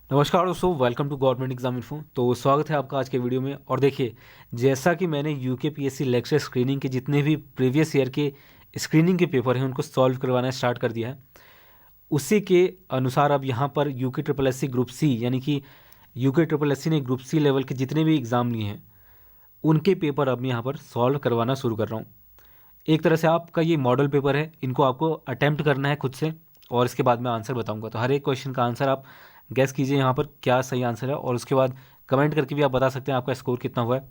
नमस्कार दोस्तों, welcome to government exam info. तो स्वागत है आपका आज के वीडियो में। और देखिए, जैसा कि मैंने यूके पीएससी लेक्चर स्क्रीनिंग के जितने भी प्रीवियस ईयर के स्क्रीनिंग के पेपर हैं उनको सॉल्व करवाना स्टार्ट कर दिया है, उसी के अनुसार अब यहाँ पर UK triple S C group C यानी कि यूके ट्रिपल एस सी ने ग्रुप सी लेवल के जितने भी एग्ज़ाम लिए हैं उनके पेपर अब मैं यहाँ पर सॉल्व करवाना शुरू कर रहा हूँ। एक तरह से आपका ये मॉडल पेपर है, इनको आपको अटेम्प्ट करना है खुद से और इसके बाद मैं आंसर बताऊंगा। तो हर एक क्वेश्चन का आंसर आप गैस कीजिए यहाँ पर क्या सही आंसर है, और उसके बाद कमेंट करके भी आप बता सकते हैं आपका स्कोर कितना हुआ है।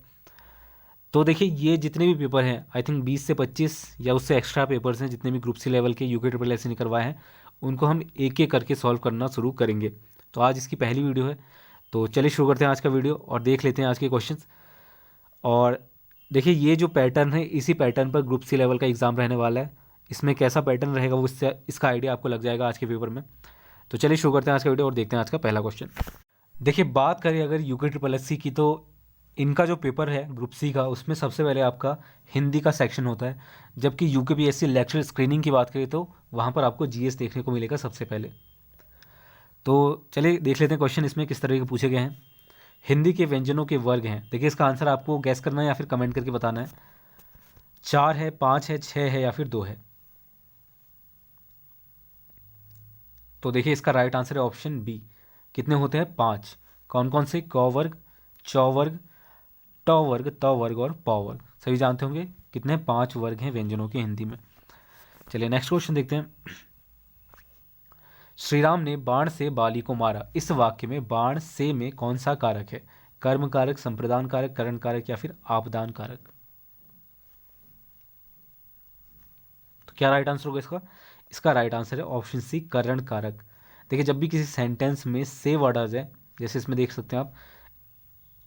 तो देखिए, ये जितने भी पेपर हैं, आई थिंक 20 से 25 या उससे एक्स्ट्रा पेपर्स हैं जितने भी ग्रुप सी लेवल के यूके ट्रिपल एस ने करवाए हैं, उनको हम एक एक करके सॉल्व करना शुरू करेंगे। तो आज इसकी पहली वीडियो है, तो चलिए शुरू करते हैं आज का वीडियो और देख लेते हैं आज के क्वेश्चन। और देखिए, ये जो पैटर्न है इसी पैटर्न पर ग्रुप सी लेवल का एग्ज़ाम रहने वाला है। इसमें कैसा पैटर्न रहेगा वो इससे इसका आइडिया आपको लग जाएगा आज के पेपर में। तो चलिए शुरू करते हैं आज का वीडियो और देखते हैं आज का पहला क्वेश्चन। देखिए, बात करें अगर यूके ट्रिपल एस सी की, तो इनका जो पेपर है ग्रुप सी का, उसमें सबसे पहले आपका हिंदी का सेक्शन होता है। जबकि UK P S C lecturer screening की बात करें तो वहाँ पर आपको जीएस देखने को मिलेगा सबसे पहले। तो चलिए देख लेते हैं क्वेश्चन इसमें किस तरह के पूछे गए हैं। हिंदी के व्यंजनों के वर्ग हैं। देखिए, इसका आंसर आपको गैस करना है या फिर कमेंट करके बताना है। 4 है, 5 है, 6 है या फिर 2 है। तो देखिए, इसका राइट आंसर है ऑप्शन बी। कितने होते हैं? 5। कौन कौन से? क वर्ग, च वर्ग, ट वर्ग, त वर्ग और प वर्ग। सभी जानते होंगे कितने? 5 वर्ग हैं व्यंजनों के हिंदी में। चलिए नेक्स्ट क्वेश्चन देखते हैं। श्री राम ने बाण से बाली को मारा। इस वाक्य में बाण से में कौन सा कारक है? कर्म कारक, संप्रदान कारक, करण कारक या फिर आपदान कारक। तो क्या राइट आंसर होगा इसका? इसका राइट आंसर है ऑप्शन सी, करण कारक। देखिए, जब भी किसी सेंटेंस में से वर्ड आ जाए, जैसे इसमें देख सकते हैं आप,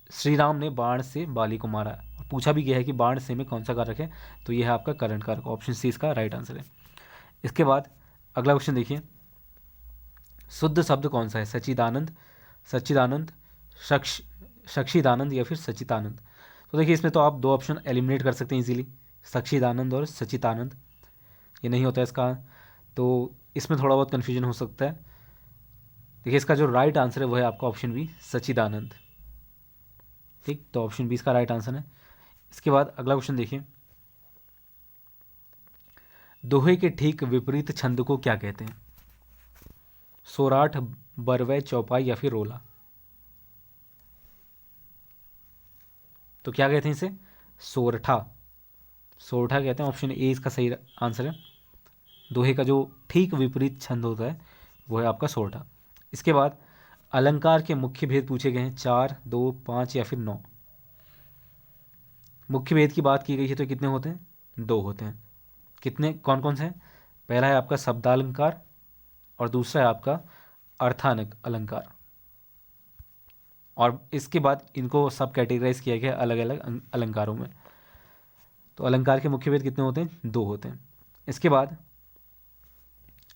श्री राम ने बाण से बाली को मारा और पूछा भी गया है कि बाण से में कौन सा कारक है, तो यह है आपका करण कारक। ऑप्शन सी इसका राइट आंसर है। इसके बाद अगला क्वेश्चन देखिए। शुद्ध शब्द कौन सा है? सच्चिदानंद, सच्चिदानंद, शक्ष सच्चिदानंद या फिर सच्चिदानंद। तो देखिए, इसमें तो आप दो ऑप्शन एलिमिनेट कर सकते हैं इजीली, सच्चिदानंद और सच्चिदानंद। ये नहीं होता है इसका, तो इसमें थोड़ा बहुत कन्फ्यूजन हो सकता है। देखिए, इसका जो राइट आंसर है वो है आपका ऑप्शन बी, सच्चिदानंद। ठीक, तो ऑप्शन बी इसका राइट आंसर है। इसके बाद अगला क्वेश्चन देखिए। दोहे के ठीक विपरीत छंद को क्या कहते हैं? सोराठ, बरवै, चौपाई या फिर रोला। तो क्या कहते हैं इसे? सोरठा। सोरठा कहते हैं, ऑप्शन ए इसका सही आंसर है। दोहे का जो ठीक विपरीत छंद होता है वो है आपका सोरठा। इसके बाद अलंकार के मुख्य भेद पूछे गए हैं, 4, 2, 5 या फिर 9। मुख्य भेद की बात की गई है तो कितने होते हैं? 2 होते हैं। कितने? कौन कौन से हैं? पहला है आपका शब्दालंकार और दूसरा है आपका अर्थानक अलंकार। और इसके बाद इनको सब कैटेगराइज किया गया है अलग अलग अलंकारों में। तो अलंकार के मुख्य भेद कितने होते हैं? 2 होते हैं। इसके बाद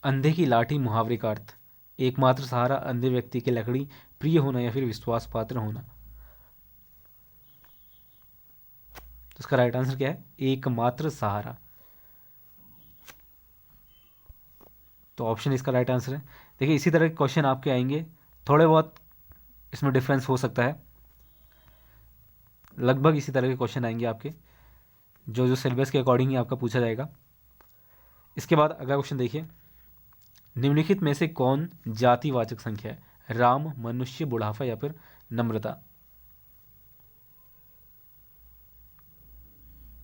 अंधे की लाठी मुहावरे का अर्थ, एकमात्र सहारा, अंधे व्यक्ति की लकड़ी, प्रिय होना या फिर विश्वास पात्र होना। तो इसका राइट आंसर क्या है? एकमात्र सहारा। तो ऑप्शन इसका राइट आंसर है। देखिए, इसी तरह के क्वेश्चन आपके आएंगे, थोड़े बहुत इसमें डिफरेंस हो सकता है, लगभग इसी तरह के क्वेश्चन आएंगे आपके, जो जो सिलेबस के अकॉर्डिंग ही आपका पूछा जाएगा। इसके बाद अगला क्वेश्चन देखिए। निम्नलिखित में से कौन जातिवाचक संख्या है? राम, मनुष्य, बुढ़ापा या फिर नम्रता।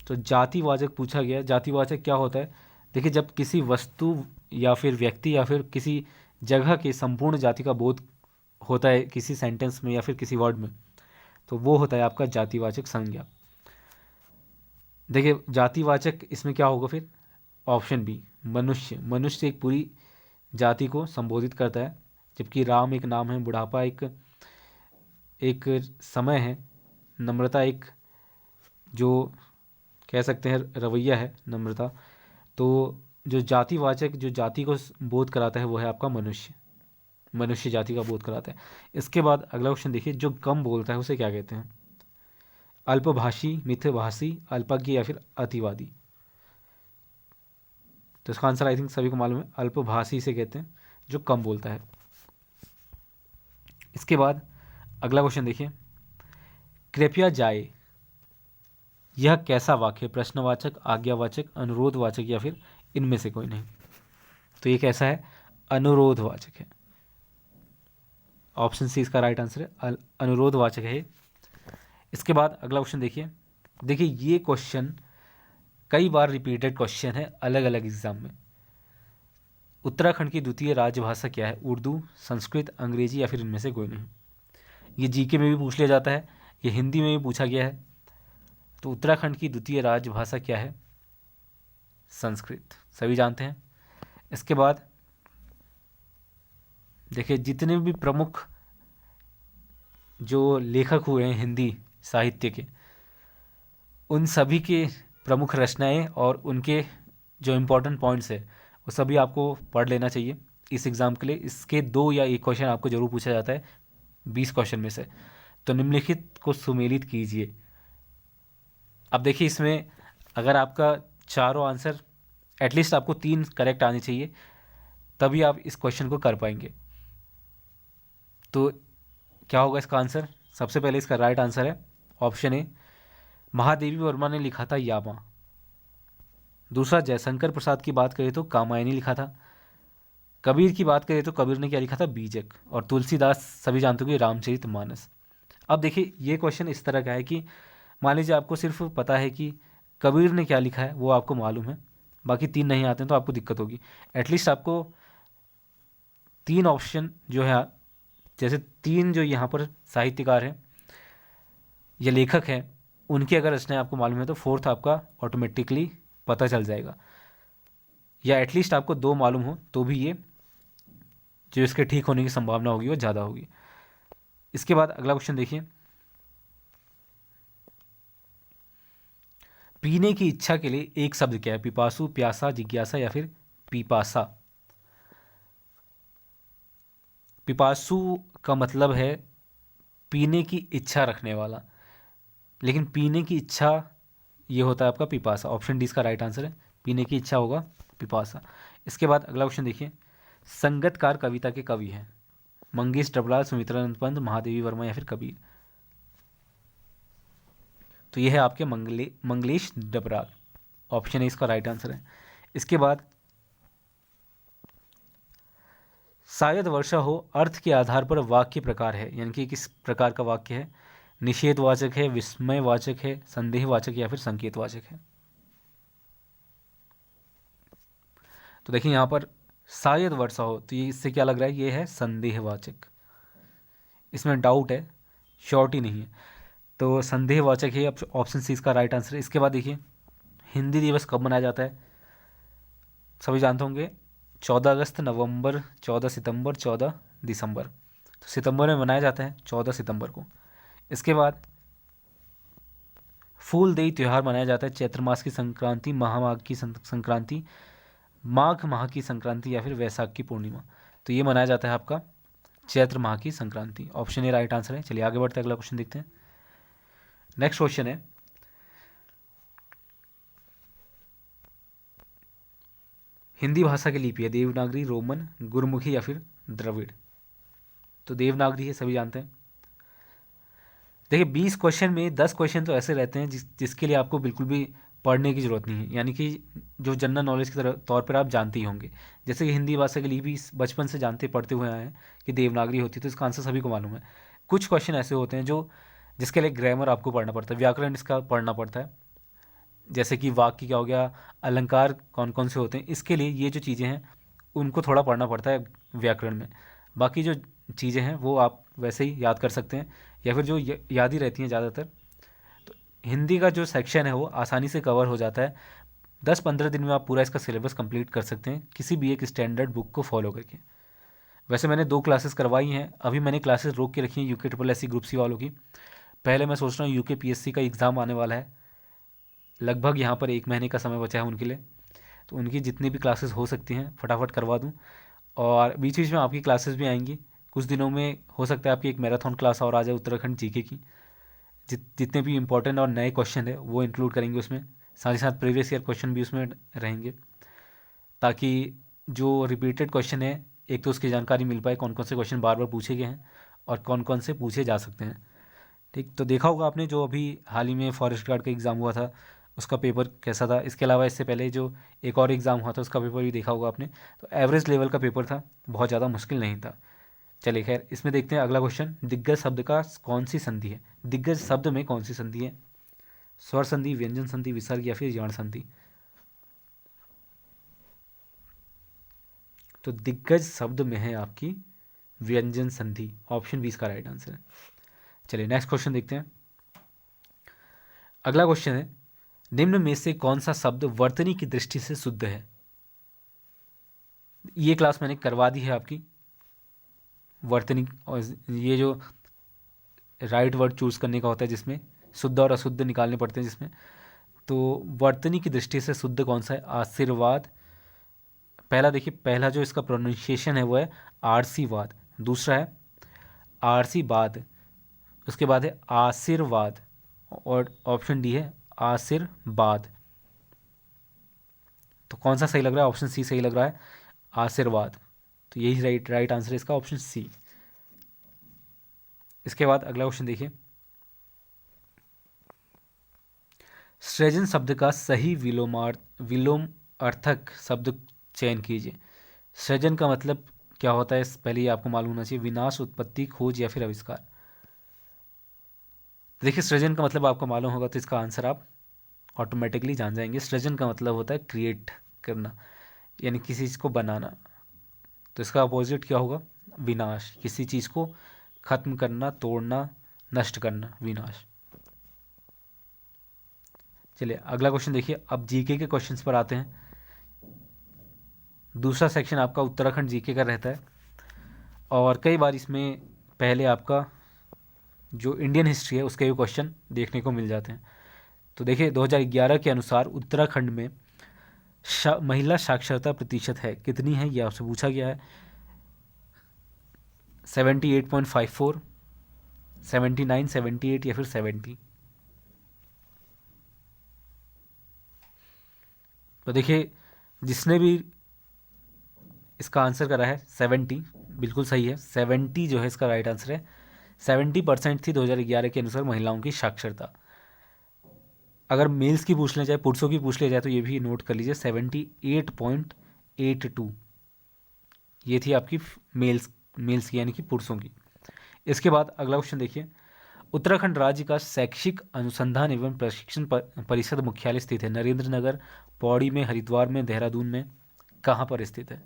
तो जातिवाचक पूछा गया। जातिवाचक क्या होता है? देखिए, जब किसी वस्तु या फिर व्यक्ति या फिर किसी जगह की संपूर्ण जाति का बोध होता है किसी सेंटेंस में या फिर किसी वर्ड में, तो वो होता है आपका जातिवाचक संज्ञा। देखिए, जातिवाचक इसमें क्या होगा फिर? ऑप्शन बी, मनुष्य। मनुष्य एक पूरी जाति को संबोधित करता है, जबकि राम एक नाम है, बुढ़ापा एक एक समय है, नम्रता एक जो कह सकते हैं रवैया है, नम्रता। तो जो जातिवाचक जो जाति को बोध कराता है वो है आपका मनुष्य। मनुष्य जाति का बोध कराता है। इसके बाद अगला क्वेश्चन देखिए। जो कम बोलता है उसे क्या कहते हैं? अल्पभाषी, मिथभाषी, अल्पज्ञ या फिर अतिवादी। तो इसका आंसर आई थिंक सभी को मालूम है, अल्पभाषी से कहते हैं जो कम बोलता है। इसके बाद अगला क्वेश्चन देखिए, कृपया जाए यह कैसा वाक्य है? प्रश्नवाचक, आज्ञावाचक, अनुरोधवाचक या फिर इनमें से कोई नहीं। तो ये कैसा है? अनुरोधवाचक है। ऑप्शन सी इसका राइट आंसर है, अनुरोधवाचक है। इसके बाद अगला क्वेश्चन देखिए, देखिए ये क्वेश्चन कई बार रिपीटेड क्वेश्चन है अलग अलग एग्जाम में। उत्तराखंड की द्वितीय राजभाषा क्या है? उर्दू, संस्कृत, अंग्रेजी या फिर इनमें से कोई नहीं। ये जीके में भी पूछ लिया जाता है, ये हिंदी में भी पूछा गया है। तो उत्तराखंड की द्वितीय राजभाषा क्या है? संस्कृत, सभी जानते हैं। इसके बाद देखिए, जितने भी प्रमुख जो लेखक हुए हैं हिंदी साहित्य के, उन सभी के प्रमुख रचनाएं और उनके जो इम्पोर्टेंट पॉइंट्स है वो सभी आपको पढ़ लेना चाहिए इस एग्ज़ाम के लिए। इसके 2 या 1 क्वेश्चन आपको जरूर पूछा जाता है 20 क्वेश्चन में से। तो निम्नलिखित को सुमेलित कीजिए। अब देखिए, इसमें अगर आपका चारों आंसर, एटलीस्ट आपको 3 करेक्ट आने चाहिए, तभी आप इस क्वेश्चन को कर पाएंगे। तो क्या होगा इसका आंसर? सबसे पहले इसका राइट आंसर है ऑप्शन ए, महादेवी वर्मा ने लिखा था यामा। दूसरा, जयशंकर प्रसाद की बात करें तो कामायनी लिखा था। कबीर की बात करें तो कबीर ने क्या लिखा था? बीजक। और तुलसीदास सभी जानते होंगे रामचरितमानस। अब देखिए, ये क्वेश्चन इस तरह का है कि मान लीजिए आपको सिर्फ पता है कि कबीर ने क्या लिखा है, वो आपको मालूम है, बाकी 3 नहीं आते हैं, तो आपको दिक्कत होगी। एटलीस्ट आपको 3 ऑप्शन जो है, जैसे 3 जो यहाँ पर साहित्यकार हैं या लेखक हैं, उनकी अगर रचनाएं आपको मालूम है तो 4th आपका ऑटोमेटिकली पता चल जाएगा। या एटलीस्ट आपको 2 मालूम हो तो भी ये जो इसके ठीक होने की संभावना होगी वो ज़्यादा होगी। इसके बाद अगला क्वेश्चन देखिए, पीने की इच्छा के लिए एक शब्द क्या है? पिपासु, प्यासा, जिज्ञासा या फिर पिपासा। पिपासु का मतलब है पीने की इच्छा रखने वाला, लेकिन पीने की इच्छा ये होता है आपका पिपासा। ऑप्शन डी इसका राइट आंसर है, पीने की इच्छा होगा पिपासा। इसके बाद अगला क्वेश्चन देखिए, संगतकार कविता के कवि हैं? मंगेश डबराल, सुमित्रानंद पंत, महादेवी वर्मा या फिर कबीर। तो ये है आपके मंगलेश डबराल। ऑप्शन ए इसका राइट आंसर है। इसके बाद, शायद वर्षा हो अर्थ के आधार पर वाक्य प्रकार है, यानी कि किस प्रकार का वाक्य है? निषेधवाचक है, विस्मयवाचक है, संदेहवाचक या फिर संकेतवाचक है। तो देखिए यहाँ पर शायद वर्षा हो, तो ये इससे क्या लग रहा है? ये है संदेहवाचक। इसमें डाउट है, श्योरिटी नहीं है, तो संदेहवाचक है। ऑप्शन सी इसका राइट आंसर है। इसके बाद देखिए, हिंदी दिवस कब मनाया जाता है? सभी जानते होंगे, 14 अगस्त, नवंबर, 14 सितंबर, 14 दिसंबर। तो सितंबर में मनाया जाता है 14 सितंबर को। इसके बाद, फूलदेई त्यौहार मनाया जाता है चैत्र मास की संक्रांति, महामाघ की संक्रांति, माघ माह की संक्रांति या फिर वैशाख की पूर्णिमा। तो ये मनाया जाता है आपका चैत्र माह की Sankranti. Option A right answer है। चलिए आगे बढ़ते हैं, अगला क्वेश्चन देखते हैं। नेक्स्ट क्वेश्चन है, हिंदी भाषा की लिपि है देवनागरी, रोमन, गुरमुखी या फिर द्रविड़। तो देवनागरी है, सभी जानते हैं। देखिए 20 क्वेश्चन में 10 क्वेश्चन तो ऐसे रहते हैं जिसके लिए आपको बिल्कुल भी पढ़ने की ज़रूरत नहीं है, यानी कि जो जनरल नॉलेज के तौर पर आप जानते ही होंगे। जैसे कि हिंदी भाषा के लिए भी बचपन से जानते पढ़ते हुए आए हैं कि देवनागरी होती है, तो इसका आंसर सभी को मालूम है। कुछ क्वेश्चन ऐसे होते हैं जो जिसके लिए ग्रामर आपको पढ़ना पड़ता है, व्याकरण इसका पढ़ना पड़ता है। जैसे कि वाक्य क्या हो गया, अलंकार कौन कौन से होते हैं, इसके लिए ये जो चीज़ें हैं उनको थोड़ा पढ़ना पड़ता है व्याकरण में। बाकी जो चीज़ें हैं वो आप वैसे ही याद कर सकते हैं, या फिर जो याद ही रहती हैं ज़्यादातर। तो हिंदी का जो सेक्शन है वो आसानी से कवर हो जाता है। 10-15 दिन में आप पूरा इसका सिलेबस कंप्लीट कर सकते हैं किसी भी एक स्टैंडर्ड बुक को फॉलो करके। वैसे मैंने 2 क्लासेस करवाई हैं, अभी मैंने क्लासेस रोक के रखी हैं UK triple S C group C वालों की। पहले मैं सोच रहा हूँ यूके पीएससी का एग्ज़ाम आने वाला है, लगभग यहाँ पर 1 महीने का समय बचा है उनके लिए, तो उनकी जितनी भी क्लासेस हो सकती हैं फटाफट करवा दूँ। और बीच बीच में आपकी क्लासेस भी आएंगी कुछ दिनों में। हो सकता है आपकी एक मैराथन क्लास और आ जाए उत्तराखंड जीके की, जितने भी इंपॉर्टेंट और नए क्वेश्चन है वो इंक्लूड करेंगे उसमें, साथ ही साथ प्रीवियस ईयर क्वेश्चन भी उसमें रहेंगे, ताकि जो रिपीटेड क्वेश्चन है एक तो उसकी जानकारी मिल पाए, कौन कौन से क्वेश्चन बार बार पूछे गए हैं, और कौन कौन से पूछे जा सकते हैं। ठीक, तो देखा होगा आपने जो अभी हाल ही में फॉरेस्ट गार्ड का एग्ज़ाम हुआ था उसका पेपर कैसा था। इसके अलावा इससे पहले जो एक और एग्ज़ाम हुआ था उसका पेपर भी देखा होगा आपने। तो एवरेज लेवल का पेपर था, बहुत ज़्यादा मुश्किल नहीं था। चलिए खैर, इसमें देखते हैं अगला क्वेश्चन। दिग्गज शब्द का कौन सी संधि है? दिग्गज शब्द में कौन सी संधि है? स्वर संधि, व्यंजन संधि, विसर्ग या फिर यण संधि? तो दिग्गज शब्द में है आपकी व्यंजन संधि। ऑप्शन बी इसका राइट आंसर है। चलिए नेक्स्ट क्वेश्चन देखते हैं। अगला क्वेश्चन है, निम्न में से कौन सा शब्द वर्तनी की दृष्टि से शुद्ध है? ये क्लास मैंने करवा दी है आपकी वर्तनी, और ये जो राइट वर्ड चूज करने का होता है जिसमें शुद्ध और अशुद्ध निकालने पड़ते हैं जिसमें, तो वर्तनी की दृष्टि से शुद्ध कौन सा है? आशीर्वाद। पहला देखिए, पहला जो इसका प्रोनाउंसिएशन है वो है आरसीवाद। दूसरा है आरसीवाद, उसके बाद है आशीर्वाद, और ऑप्शन डी है आशीर्वाद। तो कौन सा सही लग रहा है? ऑप्शन सी सही लग रहा है, आशीर्वाद। तो यही राइट आंसर है इसका, ऑप्शन सी। इसके बाद अगला क्वेश्चन देखिए, सृजन शब्द का सही विलोम अर्थक शब्द चयन कीजिए। सृजन का मतलब क्या होता है पहले ही आपको मालूम होना चाहिए। विनाश, उत्पत्ति, खोज या फिर आविष्कार। देखिए सृजन का मतलब आपको मालूम होगा तो इसका आंसर आप ऑटोमेटिकली जान जाएंगे। सृजन का मतलब होता है क्रिएट करना, यानी किसी चीज़ को बनाना। तो इसका अपोजिट क्या होगा? विनाश, किसी चीज़ को खत्म करना, तोड़ना, नष्ट करना, विनाश। चलिए अगला क्वेश्चन देखिए। अब जीके के क्वेश्चंस पर आते हैं। दूसरा सेक्शन आपका उत्तराखंड जीके का रहता है, और कई बार इसमें पहले आपका जो इंडियन हिस्ट्री है उसके भी क्वेश्चन देखने को मिल जाते हैं। तो देखिए 2011 के अनुसार उत्तराखंड में महिला साक्षरता प्रतिशत है कितनी है, ये आपसे पूछा गया है। 78.54, 79, 78 या फिर 70? तो देखिए जिसने भी इसका आंसर करा है 70, बिल्कुल सही है। 70 जो है इसका राइट आंसर है। 70% थी 2011 के अनुसार महिलाओं की साक्षरता। अगर मेल्स की पूछ ले जाए, पुरुषों की पूछ ले जाए, तो ये भी नोट कर लीजिए 78.82, ये थी आपकी मेल्स की यानी कि पुरुषों की। इसके बाद अगला क्वेश्चन देखिए, उत्तराखंड राज्य का शैक्षिक अनुसंधान एवं प्रशिक्षण परिषद मुख्यालय स्थित है नरेंद्र नगर, पौड़ी में, हरिद्वार में, देहरादून में, कहाँ पर स्थित है?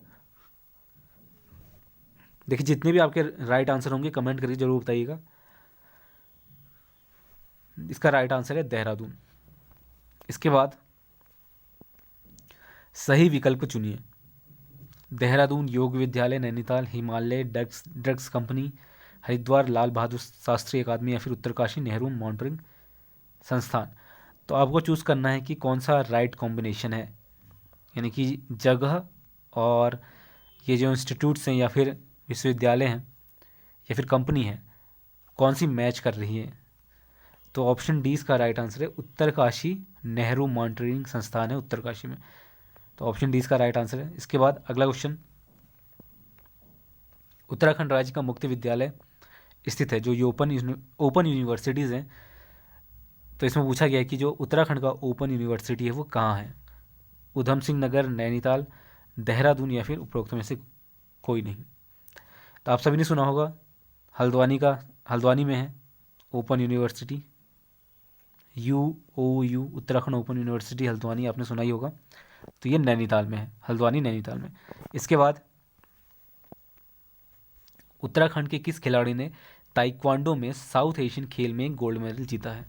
देखिए जितने भी आपके राइट आंसर होंगे कमेंट करके जरूर बताइएगा। इसका राइट आंसर है देहरादून। इसके बाद सही विकल्प चुनिए। देहरादून योग विद्यालय, नैनीताल हिमालय ड्रग्स कंपनी, हरिद्वार लाल बहादुर शास्त्री अकादमी या फिर उत्तरकाशी नेहरू मॉनिटरिंग संस्थान। तो आपको चूज़ करना है कि कौन सा राइट कॉम्बिनेशन है, यानी कि जगह और ये जो इंस्टीट्यूट्स हैं या फिर विश्वविद्यालय हैं या फिर कंपनी है, कौन सी मैच कर रही है। तो ऑप्शन डी इसका राइट आंसर है, उत्तरकाशी नेहरू मॉनिटरिंग संस्थान है उत्तरकाशी में। तो ऑप्शन डी इसका राइट आंसर है। इसके बाद अगला क्वेश्चन, उत्तराखंड राज्य का मुख्य विद्यालय स्थित है, जो ओपन यूनिवर्सिटीज़ हैं, तो इसमें पूछा गया है कि जो उत्तराखंड का ओपन यूनिवर्सिटी है वो कहाँ है? उधम सिंह नगर, नैनीताल, देहरादून या फिर उपरोक्त में से कोई नहीं। तो आप सभी ने सुना होगा हल्द्वानी में है open university, UOU Uttarakhand open university Haldwani, आपने सुना ही होगा। तो ये नैनीताल में है, हल्द्वानी नैनीताल में। इसके बाद उत्तराखंड के किस खिलाड़ी ने ताइक्वांडो में साउथ एशियन खेल में गोल्ड मेडल जीता है?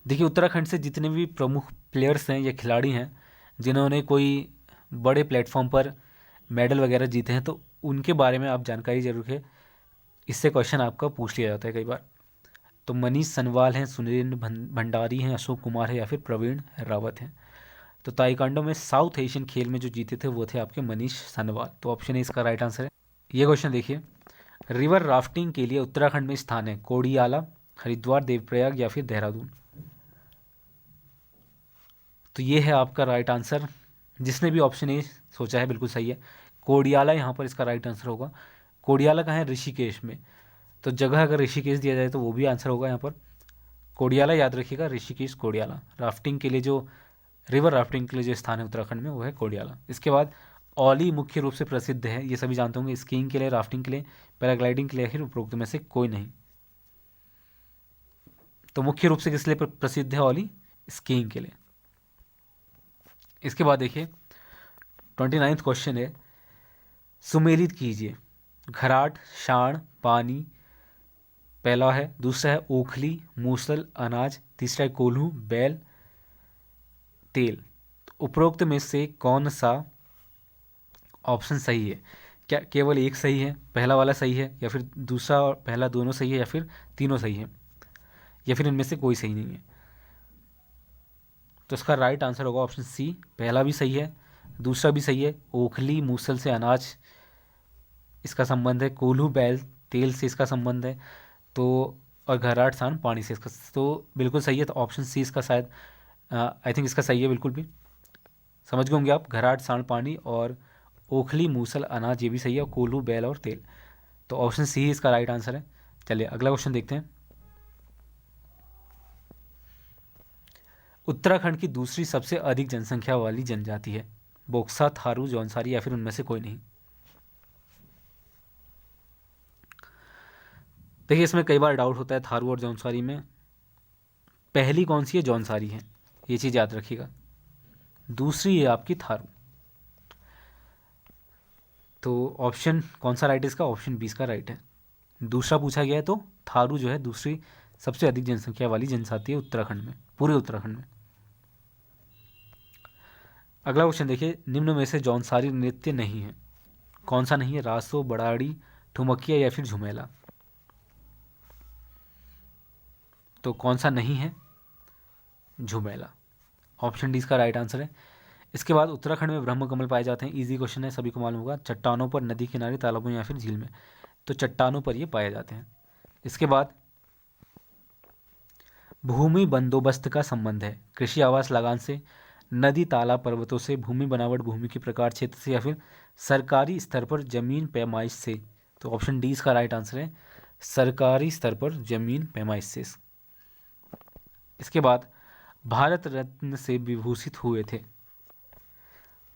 देखिए उत्तराखंड से जितने भी प्रमुख प्लेयर्स हैं या खिलाड़ी हैं जिन्होंने कोई बड़े प्लेटफॉर्म पर मेडल वगैरह जीते हैं, तो उनके बारे में आप जानकारी जरूर है, इससे क्वेश्चन आपका पूछ लिया जाता है कई बार। तो मनीष सनवाल हैं, सुनील भंडारी हैं, अशोक कुमार है या फिर प्रवीण रावत हैं। तो ताइक्वांडो में साउथ एशियन खेल में जो जीते थे वो थे आपके मनीष सनवाल। तो ऑप्शन ए इसका राइट आंसर है। ये क्वेश्चन देखिए, रिवर राफ्टिंग के लिए उत्तराखंड में स्थान है कोडियाला, हरिद्वार, देवप्रयाग या फिर देहरादून? तो ये है आपका राइट आंसर। जिसने भी ऑप्शन ए सोचा है बिल्कुल सही है, कोडियाला यहाँ पर इसका राइट आंसर होगा। कोडियाला कहाँ है? ऋषिकेश में। तो जगह अगर ऋषिकेश दिया जाए तो वो भी आंसर होगा यहाँ पर। कोडियाला याद रखिएगा, ऋषिकेश कोडियाला। राफ्टिंग के लिए जो, रिवर राफ्टिंग के लिए जो स्थान है उत्तराखंड में वो है कोडियाला। इसके बाद औली मुख्य रूप से प्रसिद्ध है, ये सभी जानते होंगे, स्कीइंग के लिए, राफ्टिंग के लिए, पैराग्लाइडिंग के लिए, आखिर उपरोक्त में से कोई नहीं। तो मुख्य रूप से किस लिए प्रसिद्ध है औली? स्कीइंग के लिए। इसके बाद देखिए 29वां क्वेश्चन है, सुमेलित कीजिए। घराट, शाण, पानी पहला है, दूसरा है ओखली, मूसल, अनाज, तीसरा है कोल्हू, बैल, तेल। तो उपरोक्त में से कौन सा ऑप्शन सही है? क्या केवल एक सही है, पहला वाला सही है, या फिर दूसरा और पहला दोनों सही है, या फिर तीनों सही है, या फिर इनमें से कोई सही नहीं है? तो इसका राइट आंसर होगा ऑप्शन सी, पहला भी सही है, दूसरा भी सही है। ओखली मूसल से अनाज इसका संबंध है, कोल्हू बैल तेल से इसका संबंध है, तो और घराट सान पानी से इसका, तो बिल्कुल सही है। तो ऑप्शन सी इसका शायद, आई थिंक इसका सही है बिल्कुल भी। समझ गए होंगे आप, घराट सान पानी और ओखली मूसल अनाज ये भी सही है, और कोल्हू बैल और तेल। तो ऑप्शन सी ही इसका राइट आंसर है। चलिए अगला क्वेश्चन देखते हैं। उत्तराखंड की दूसरी सबसे अधिक जनसंख्या वाली जनजाति है? बोक्सा, थारू, जौनसारी, या फिर उनमें से कोई नहीं? देखिए इसमें कई बार डाउट होता है थारू और जौनसारी में, पहली कौन सी है? जौनसारी है, ये चीज़ याद रखिएगा। दूसरी है आपकी थारू। तो ऑप्शन कौन सा राइट है इसका? ऑप्शन 20 का राइट है। दूसरा पूछा गया है तो थारू जो है दूसरी सबसे अधिक जनसंख्या वाली जनजाति है उत्तराखंड में, पूरे उत्तराखंड में। अगला क्वेश्चन देखिए, निम्न में से जौनसारी नृत्य नहीं है? कौन सा नहीं है? रासो, बड़ाड़ी, ठुमकिया, या फिर झुमेला? तो कौन सा नहीं है? झुमेला। ऑप्शन डी इसका राइट आंसर है। इसके बाद उत्तराखंड में ब्रह्म कमल पाए जाते हैं, इजी क्वेश्चन है, सभी को मालूम होगा। चट्टानों पर, नदी किनारे, तालाबों या फिर झील में? तो चट्टानों पर ये पाए जाते हैं। इसके बाद भूमि बंदोबस्त का संबंध है? कृषि आवास लगान से, नदी तालाब पर्वतों से, भूमि बनावट भूमि के प्रकार क्षेत्र से, या फिर सरकारी स्तर पर जमीन पैमाइश से? तो ऑप्शन डी इसका राइट आंसर है, सरकारी स्तर पर जमीन पैमाइश से। इसके बाद भारत रत्न से विभूषित हुए थे?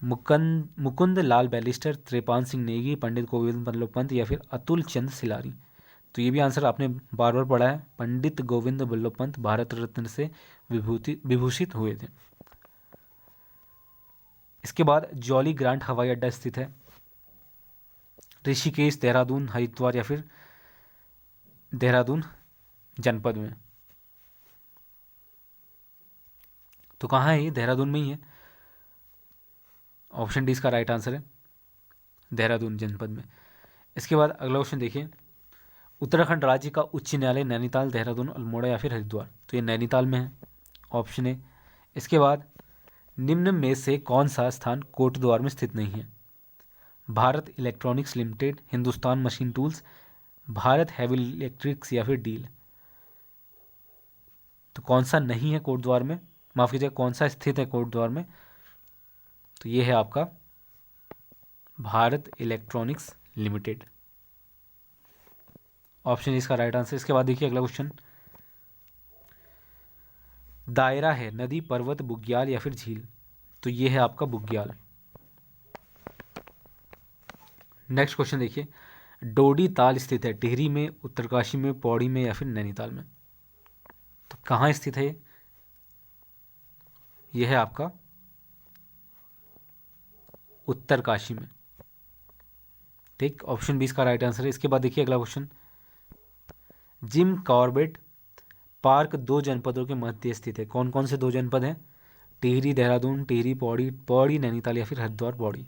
मुकुंद लाल बैरिस्टर, त्रिपाल सिंह नेगी, पंडित गोविंद बल्लभ पंत, या फिर अतुल चंद सिलारी? तो ये भी आंसर आपने बार बार पढ़ा है, पंडित गोविंद बल्लभ पंत भारत रत्न से विभूषित हुए थे। इसके बाद जॉली ग्रांट हवाई अड्डा स्थित है? ऋषिकेश, देहरादून, हरिद्वार, या फिर देहरादून जनपद में? तो कहाँ है ये? देहरादून में ही है। ऑप्शन डी इसका राइट आंसर है, देहरादून जनपद में। इसके बाद अगला क्वेश्चन देखिए, उत्तराखंड राज्य का उच्च न्यायालय नैनीताल, देहरादून, अल्मोड़ा, या फिर हरिद्वार? तो ये नैनीताल में है, ऑप्शन ए। इसके बाद निम्न में से कौन सा स्थान कोटद्वार में स्थित नहीं है? Bharat electronics limited, Hindustan machine tools, Bharat heavy electrics, या फिर डील? तो कौन सा नहीं है कोटद्वार में, माफ कीजिएगा कौन सा स्थित है कोटद्वार में? तो ये है आपका भारत इलेक्ट्रॉनिक्स लिमिटेड। ऑप्शन इसका राइट आंसर। इसके बाद देखिए अगला क्वेश्चन, दायरा है नदी, पर्वत, बुग्याल, या फिर झील? तो ये है आपका बुग्याल। नेक्स्ट क्वेश्चन देखिए, डोडी ताल स्थित है? टिहरी में, उत्तरकाशी में, पौड़ी में, या फिर नैनीताल में? तो कहाँ स्थित है ये है आपका उत्तरकाशी में। ठीक, ऑप्शन 20 का राइट आंसर है। इसके बाद देखिए अगला क्वेश्चन, जिम कॉर्बेट पार्क दो जनपदों के मध्य स्थित है? कौन कौन से दो जनपद हैं? टिहरी देहरादून, टिहरी पौड़ी, पौड़ी नैनीताल, या फिर हरिद्वार पौड़ी?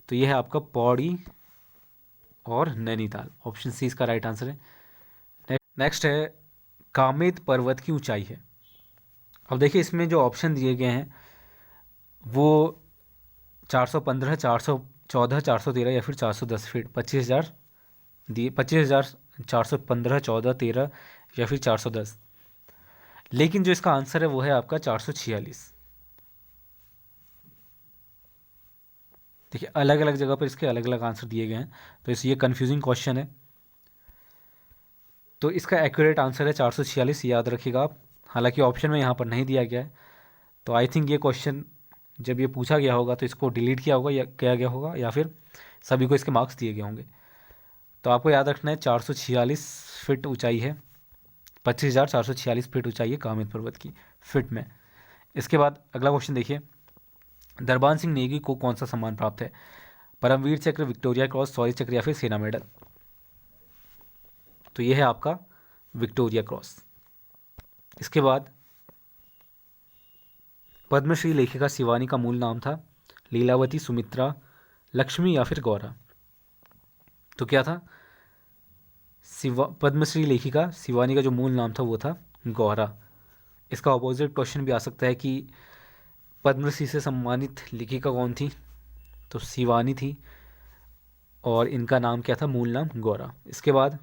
तो ये है आपका पौड़ी और नैनीताल। ऑप्शन सी इसका राइट आंसर है। नेक्स्ट है, कामेत पर्वत की ऊंचाई है? अब देखिए इसमें जो ऑप्शन दिए गए हैं वो 415, 414, 413, या फिर 410 फीट। 25,000 दिए, 25,415, 14, 13, या फिर 410। लेकिन जो इसका आंसर है वो है आपका 446। देखिए अलग अलग जगह पर इसके अलग अलग आंसर दिए गए हैं, तो इस ये कन्फ्यूजिंग क्वेश्चन है। तो इसका एक्यूरेट आंसर है 446, याद रखिएगा आप। हालांकि ऑप्शन में यहाँ पर नहीं दिया गया है, तो आई थिंक ये क्वेश्चन जब ये पूछा गया होगा तो इसको डिलीट किया होगा या किया गया होगा, या फिर सभी को इसके मार्क्स दिए गए होंगे। तो आपको याद रखना है 446 फीट ऊंचाई है, 25,446 फीट ऊंचाई है कामेत पर्वत की फीट में। इसके बाद अगला क्वेश्चन देखिए, दरबान सिंह नेगी को कौन सा सम्मान प्राप्त है? परमवीर चक्र, विक्टोरिया क्रॉस, शौर्य चक्र या फिर सेना मेडल? तो ये है आपका विक्टोरिया क्रॉस। इसके बाद पद्मश्री लेखिका शिवानी का मूल नाम था लीलावती, सुमित्रा, लक्ष्मी या फिर गौरा? तो क्या था? पद्मश्री लेखिका शिवानी का जो मूल नाम था वो था गौरा। इसका ऑपोजिट क्वेश्चन भी आ सकता है कि पद्मश्री से सम्मानित लेखिका कौन थी? तो शिवानी थी, और इनका नाम क्या था? मूल नाम गौरा। इसके बाद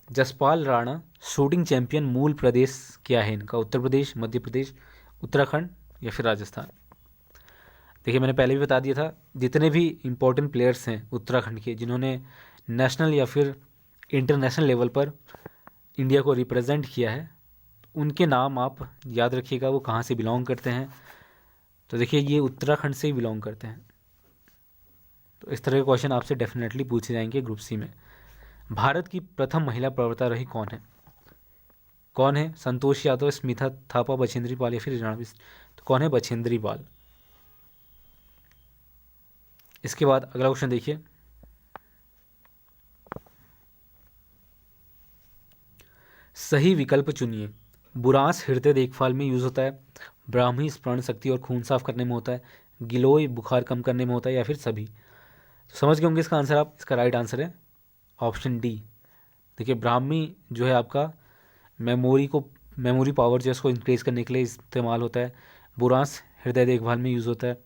जसपाल राणा शूटिंग चैंपियन मूल प्रदेश क्या है इनका? उत्तर प्रदेश, मध्य प्रदेश, उत्तराखंड या फिर राजस्थान? देखिए मैंने पहले भी बता दिया था, जितने भी इम्पोर्टेंट प्लेयर्स हैं उत्तराखंड के जिन्होंने नेशनल या फिर इंटरनेशनल लेवल पर इंडिया को रिप्रेजेंट किया है, उनके नाम आप याद रखिएगा वो कहाँ से बिलोंग करते हैं। तो देखिए ये उत्तराखंड से ही बिलोंग करते हैं। तो इस तरह के क्वेश्चन आपसे डेफिनेटली पूछे जाएंगे ग्रुप सी में। भारत की प्रथम महिला पर्वतारोही कौन है? कौन है? संतोष यादव, स्मिता थापा, बछेंद्री पाल या फिर रीना बिष्ट? तो कौन है? बछेंद्री पाल। इसके बाद अगला क्वेश्चन देखिए, सही विकल्प चुनिए। बुरांस हृदय देखभाल में यूज होता है, ब्राह्मी स्मरण शक्ति और खून साफ करने में होता है, गिलोय बुखार कम करने में होता है या फिर सभी? तो समझ गए होंगे इसका आंसर आप। इसका राइट आंसर है ऑप्शन डी। देखिए ब्राह्मी जो है आपका मेमोरी पावर जो है उसको इंक्रीज करने के लिए इस्तेमाल होता है, बुरांस हृदय देखभाल में यूज़ होता है,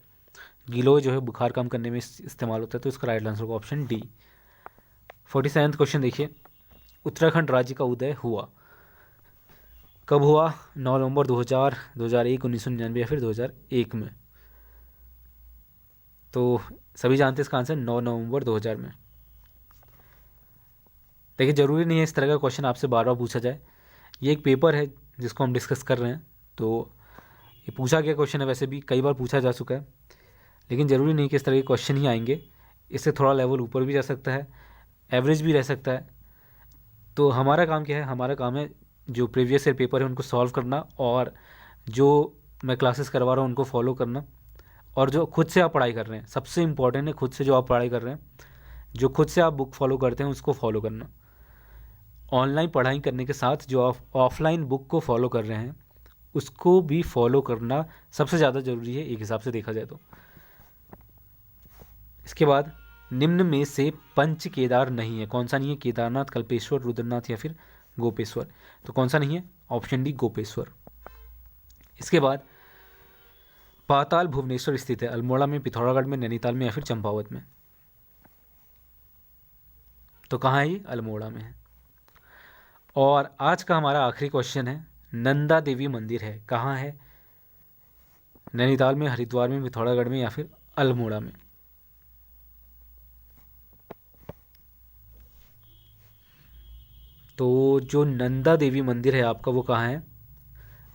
गिलोय जो है बुखार कम करने में इस्तेमाल होता है। तो इसका राइट आंसर होगा ऑप्शन डी। 47वां क्वेश्चन देखिए, उत्तराखंड राज्य का उदय हुआ कब हुआ? 9 नवंबर 2000, 2001, 1999 या फिर 2001 में? तो सभी जानते हैं इसका आंसर 9 नवंबर 2000 में। देखिए ज़रूरी नहीं है इस तरह का क्वेश्चन आपसे बार बार पूछा जाए, ये एक पेपर है जिसको हम डिस्कस कर रहे हैं, तो ये पूछा गया क्वेश्चन है, वैसे भी कई बार पूछा जा चुका है, लेकिन ज़रूरी नहीं कि इस तरह के क्वेश्चन ही आएंगे। इससे थोड़ा लेवल ऊपर भी जा सकता है, एवरेज भी रह सकता है। तो हमारा काम क्या है? हमारा काम है जो प्रीवियस ईयर पेपर है उनको सॉल्व करना, और जो मैं क्लासेस करवा रहा हूँ उनको फॉलो करना, और जो खुद से आप पढ़ाई कर रहे हैं, सबसे इम्पॉर्टेंट है खुद से जो आप पढ़ाई कर रहे हैं, जो खुद से आप बुक फॉलो करते हैं उसको फॉलो करना। ऑनलाइन पढ़ाई करने के साथ जो आप ऑफलाइन बुक को फॉलो कर रहे हैं उसको भी फॉलो करना सबसे ज़्यादा ज़रूरी है एक हिसाब से देखा जाए तो। इसके बाद निम्न में से पंच केदार नहीं है, कौन सा नहीं है? केदारनाथ, कल्पेश्वर, रुद्रनाथ या फिर गोपेश्वर? तो कौन सा नहीं है? Option D Gopeshwar. इसके बाद पाताल भुवनेश्वर स्थित है, अल्मोड़ा में, पिथौरागढ़ में, नैनीताल में या फिर चंपावत में? तो कहाँ है ये? अल्मोड़ा में है। और आज का हमारा आखिरी क्वेश्चन है, नंदा देवी मंदिर है कहाँ है? नैनीताल में, हरिद्वार में, पिथौरागढ़ में या फिर अल्मोड़ा में? तो जो नंदा देवी मंदिर है आपका वो कहाँ है?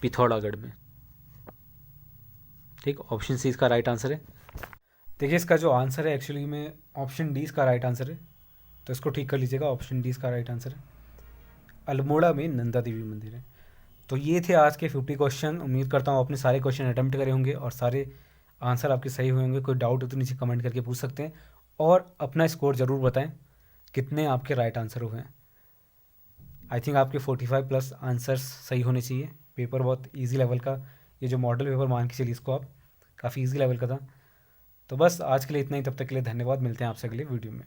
पिथौरागढ़ में। ठीक, ऑप्शन सी इसका राइट आंसर है। देखिए इसका जो आंसर है एक्चुअली में ऑप्शन डी इसका राइट आंसर है, तो इसको ठीक कर लीजिएगा, ऑप्शन डी इसका राइट आंसर है, अल्मोड़ा में नंदा देवी मंदिर है। तो ये थे आज के 50 क्वेश्चन। उम्मीद करता हूँ अपने सारे क्वेश्चन अटैम्प्ट करे होंगे और सारे आंसर आपके सही हुए होंगे। कोई डाउट हो तो नीचे कमेंट करके पूछ सकते हैं, और अपना स्कोर ज़रूर बताएं कितने आपके राइट आंसर हुए हैं। आई थिंक आपके 45 प्लस आंसर्स सही होने चाहिए। पेपर बहुत ईजी लेवल का, ये जो मॉडल पेपर मान के चलिए इसको आप, काफ़ी ईजी लेवल का था। तो बस आज के लिए इतना ही, तब तक के लिए धन्यवाद, मिलते हैं आपसे अगले वीडियो में।